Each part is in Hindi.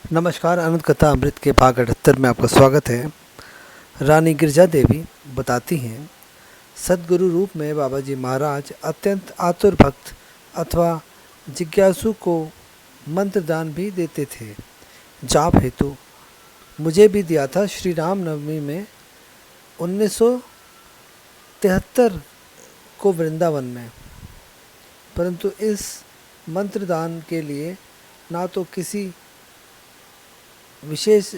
नमस्कार। अनंत कथा अमृत के भाग 78 में आपका स्वागत है। रानी गिरजा देवी बताती हैं, सदगुरु रूप में बाबा जी महाराज अत्यंत आतुर भक्त अथवा जिज्ञासु को मंत्र दान भी देते थे। जाप हेतु मुझे भी दिया था श्री राम नवमी में 1973 को वृंदावन में, परंतु इस मंत्र दान के लिए ना तो किसी विशेष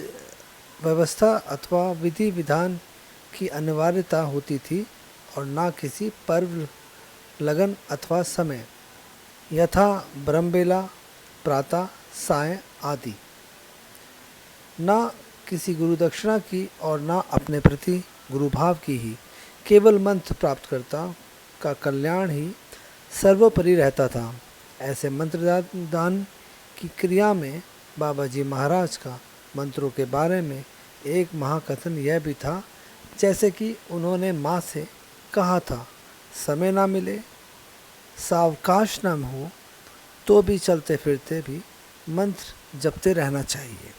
व्यवस्था अथवा विधि विधान की अनिवार्यता होती थी और ना किसी पर्व, लगन अथवा समय, यथा ब्रह्मबेला, प्रातः, साय आदि। ना किसी गुरु दक्षिणा की और ना अपने प्रति गुरुभाव की ही, केवल मंत्र प्राप्तकर्ता का कल्याण ही सर्वोपरि रहता था। ऐसे मंत्र दान की क्रिया में बाबा जी महाराज का मंत्रों के बारे में एक महाकथन यह भी था, जैसे कि उन्होंने माँ से कहा था, समय ना मिले, सावकाश न हो तो भी चलते फिरते भी मंत्र जपते रहना चाहिए।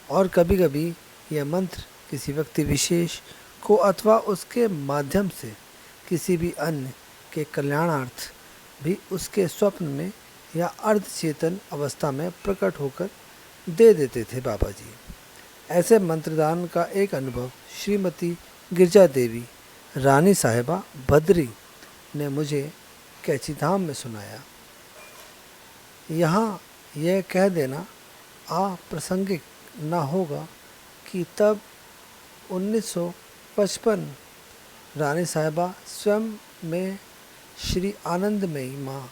और कभी कभी यह मंत्र किसी व्यक्ति विशेष को अथवा उसके माध्यम से किसी भी अन्य के कल्याणार्थ भी उसके स्वप्न में या अर्धचेतन अवस्था में प्रकट होकर दे देते थे बाबा जी। ऐसे मंत्रदान का एक अनुभव श्रीमती गिरजा देवी रानी साहिबा बद्री ने मुझे कैचीधाम में सुनाया। यहाँ यह कह देना अप्रासंगिक न होगा कि तब 1955 रानी साहिबा स्वयं में श्री आनंदमयी माँ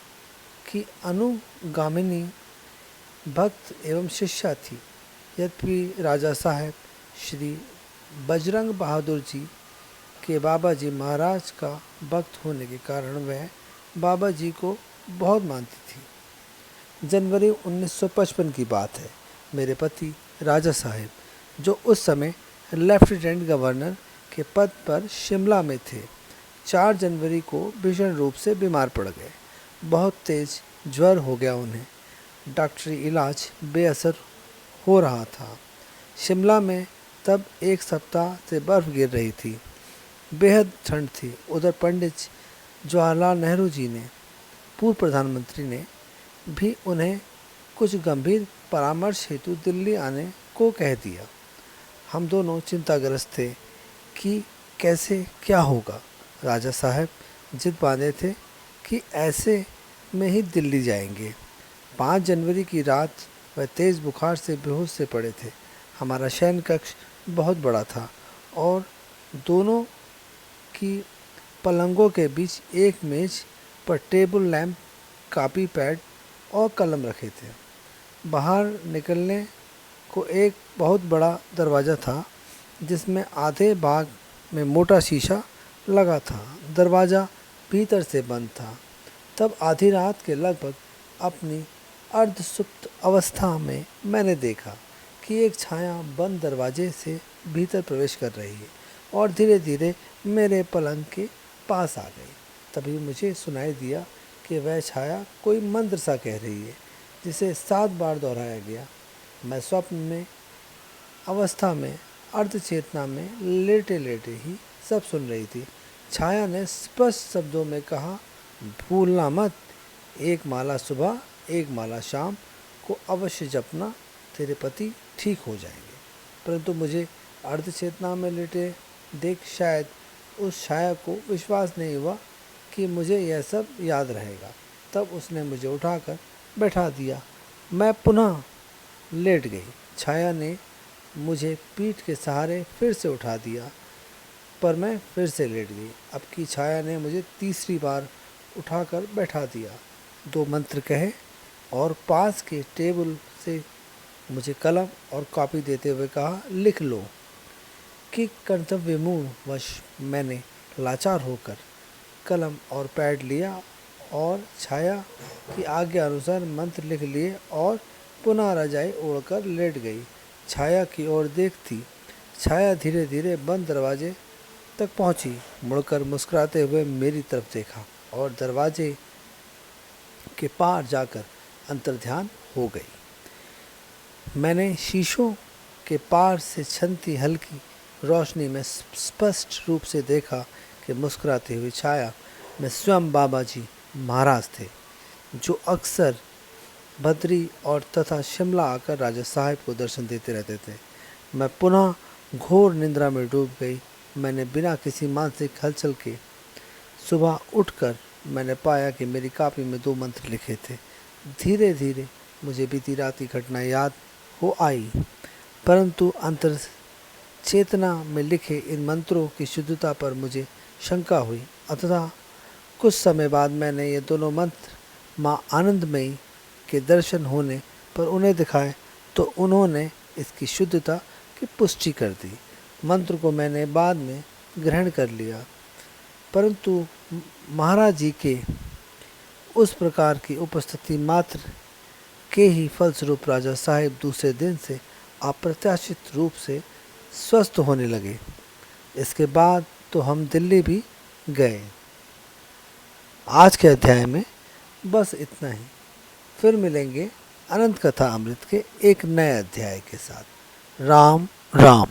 की अनुगामिनी भक्त एवं शिष्या थी। यद्यपि राजा साहब श्री बजरंग बहादुर जी के बाबा जी महाराज का भक्त होने के कारण वह बाबा जी को बहुत मानती थी। जनवरी 1955 की बात है। मेरे पति राजा साहब, जो उस समय लेफ्टिनेंट गवर्नर के पद पर शिमला में थे, 4 जनवरी को भीषण रूप से बीमार पड़ गए। बहुत तेज ज्वर हो गया उन्हें। डॉक्टरी इलाज बेअसर हो रहा था। शिमला में तब 1 सप्ताह से बर्फ़ गिर रही थी। बेहद ठंड थी। उधर पंडित जवाहरलाल नेहरू जी ने, पूर्व प्रधानमंत्री ने भी उन्हें कुछ गंभीर परामर्श हेतु दिल्ली आने को कह दिया। हम दोनों चिंताग्रस्त थे कि कैसे क्या होगा। राजा साहब जिद बांधे थे कि ऐसे में ही दिल्ली जाएंगे। 5 जनवरी की रात वह तेज़ बुखार से बेहोश से पड़े थे। हमारा शयन कक्ष बहुत बड़ा था और दोनों की पलंगों के बीच एक मेज पर टेबल लैंप, कापी पैड और कलम रखे थे। बाहर निकलने को एक बहुत बड़ा दरवाज़ा था, जिसमें आधे भाग में मोटा शीशा लगा था। दरवाज़ा भीतर से बंद था। तब आधी रात के लगभग अपनी अर्धसुप्त अवस्था में मैंने देखा कि एक छाया बंद दरवाजे से भीतर प्रवेश कर रही है और धीरे धीरे मेरे पलंग के पास आ गई। तभी मुझे सुनाई दिया कि वह छाया कोई मंत्र सा कह रही है, जिसे 7 बार दोहराया गया। मैं स्वप्न में अवस्था में अर्धचेतना में लेटे लेटे ही सब सुन रही थी। छाया ने स्पष्ट शब्दों में कहा, भूलना मत, 1 माला सुबह 1 माला शाम को अवश्य जपना, तेरे पति ठीक हो जाएंगे। परंतु मुझे अर्धचेतना में लेटे देख शायद उस छाया को विश्वास नहीं हुआ कि मुझे यह सब याद रहेगा। तब उसने मुझे उठाकर बैठा दिया। मैं पुनः लेट गई। छाया ने मुझे पीठ के सहारे फिर से उठा दिया, पर मैं फिर से लेट गई। अब की छाया ने मुझे तीसरी बार उठाकर बैठा दिया। 2 मंत्र कहे और पास के टेबल से मुझे कलम और कॉपी देते हुए कहा, लिख लो। कि कर्तव्यमूढ़ वश मैंने लाचार होकर कलम और पैड लिया और छाया की आज्ञा अनुसार मंत्र लिख लिए और पुनः रजाई ओढ़कर लेट गई। छाया की ओर देखती, छाया धीरे धीरे बंद दरवाजे तक पहुंची, मुड़कर मुस्कुराते हुए मेरी तरफ देखा और दरवाजे के पार जाकर अंतर्ध्यान हो गई। मैंने शीशों के पार से छनती हल्की रोशनी में स्पष्ट रूप से देखा कि मुस्कुराती हुई छाया में स्वयं बाबा जी महाराज थे, जो अक्सर बद्री और तथा शिमला आकर राजा साहब को दर्शन देते रहते थे। मैं पुनः घोर निद्रा में डूब गई। मैंने बिना किसी मानसिक हलचल के सुबह उठकर मैंने पाया कि मेरी कापी में 2 मंत्र लिखे थे। धीरे धीरे मुझे बीती रात की घटना याद हो आई, परंतु अंतर चेतना में लिखे इन मंत्रों की शुद्धता पर मुझे शंका हुई। अतः कुछ समय बाद मैंने ये दोनों मंत्र माँ आनंदमयी के दर्शन होने पर उन्हें दिखाए तो उन्होंने इसकी शुद्धता की पुष्टि कर दी। मंत्र को मैंने बाद में ग्रहण कर लिया, परंतु महाराज जी के उस प्रकार की उपस्थिति मात्र के ही फलस्वरूप राजा साहिब दूसरे दिन से अप्रत्याशित रूप से स्वस्थ होने लगे। इसके बाद तो हम दिल्ली भी गए। आज के अध्याय में बस इतना ही। फिर मिलेंगे अनंत कथा अमृत के एक नए अध्याय के साथ। राम राम।